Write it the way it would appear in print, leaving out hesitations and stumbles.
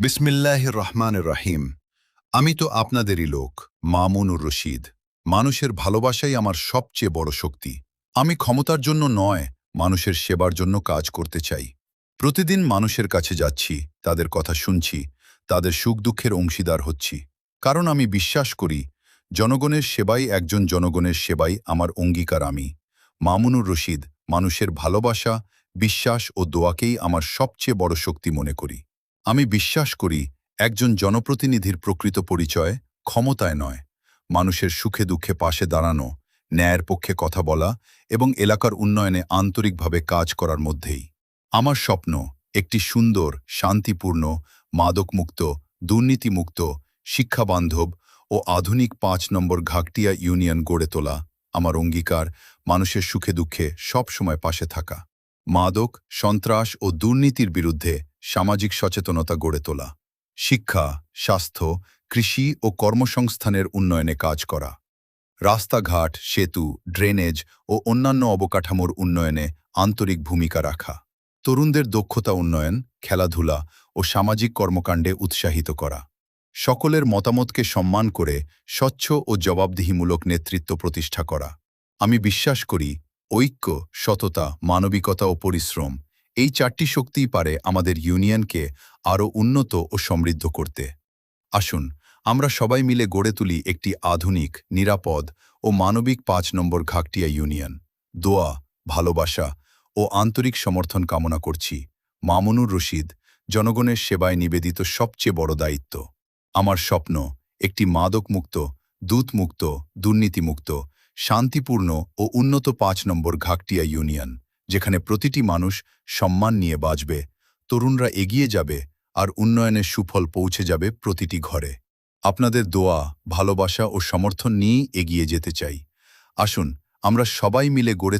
বিসমিল্লাহির রহমানির রহিম। আমি তো আপনাদেরই লোক, মামুনুর রশিদ। মানুষের ভালোবাসাই আমার সবচেয়ে বড় শক্তি। আমি ক্ষমতার জন্য নয়, মানুষের সেবার জন্য কাজ করতে চাই। প্রতিদিন মানুষের কাছে যাচ্ছি, তাদের কথা শুনছি, তাদের সুখ দুঃখের অংশীদার হচ্ছি। কারণ আমি বিশ্বাস করি, জনগণের সেবাই একজন জনগণের সেবাই আমার অঙ্গীকার। আমি মামুনুর রশিদ মানুষের ভালোবাসা, বিশ্বাস ও দোয়াকেই আমার সবচেয়ে বড় শক্তি মনে করি। আমি বিশ্বাস করি, একজন জনপ্রতিনিধির প্রকৃত পরিচয় ক্ষমতায় নয়, মানুষের সুখে দুঃখে পাশে দাঁড়ানো, ন্যায়ের পক্ষে কথা বলা এবং এলাকার উন্নয়নে আন্তরিকভাবে কাজ করার মধ্যেই। আমার স্বপ্ন একটি সুন্দর, শান্তিপূর্ণ, মাদকমুক্ত, দুর্নীতিমুক্ত, শিক্ষাবান্ধব ও আধুনিক ৫ নম্বর ঘাগটিয়া ইউনিয়ন গড়ে তোলা। আমার অঙ্গীকার, মানুষের সুখে দুঃখে সব সময় পাশে থাকা। মাদক, সন্ত্রাস ও দুর্নীতির বিরুদ্ধে সামাজিক সচেতনতা গড়ে তোলা। শিক্ষা, স্বাস্থ্য, কৃষি ও কর্মসংস্থানের উন্নয়নে কাজ করা। রাস্তাঘাট, সেতু, ড্রেনেজ ও অন্যান্য অবকাঠামোর উন্নয়নে আন্তরিক ভূমিকা রাখা। তরুণদের দক্ষতা উন্নয়ন, খেলাধুলা ও সামাজিক কর্মকাণ্ডে উৎসাহিত করা। সকলের মতামতকে সম্মান করে স্বচ্ছ ও জবাবদিহিমূলক নেতৃত্ব প্রতিষ্ঠা করা। আমি বিশ্বাস করি, ঐক্য, সততা, মানবিকতা ও পরিশ্রম এই ৪টি শক্তিই পারে আমাদের ইউনিয়নকে আরও উন্নত ও সমৃদ্ধ করতে। আসুন, আমরা সবাই মিলে গড়ে তুলি একটি আধুনিক, নিরাপদ ও মানবিক ৫ নম্বর ঘাগটিয়া ইউনিয়ন। দোয়া, ভালোবাসা ও আন্তরিক সমর্থন কামনা করছি। মামুনুর রশিদ, জনগণের সেবায় নিবেদিত সবচেয়ে বড় দায়িত্ব। আমার স্বপ্ন একটি মাদকমুক্ত, দুধমুক্ত, দুর্নীতিমুক্ত, শান্তিপূর্ণ ও উন্নত ৫ নম্বর ঘাগটিয়া ইউনিয়ন, যেখানে প্রতিটি মানুষ সম্মান নিয়ে বাঁচবে, তরুণরা এগিয়ে যাবে আর উন্নয়নের সুফল পৌঁছে যাবে প্রতিটি ঘরে। আপনাদের দোয়া, ভালোবাসা ও সমর্থন নিয়েই এগিয়ে যেতে চাই। আসুন, আমরা সবাই মিলে গড়ে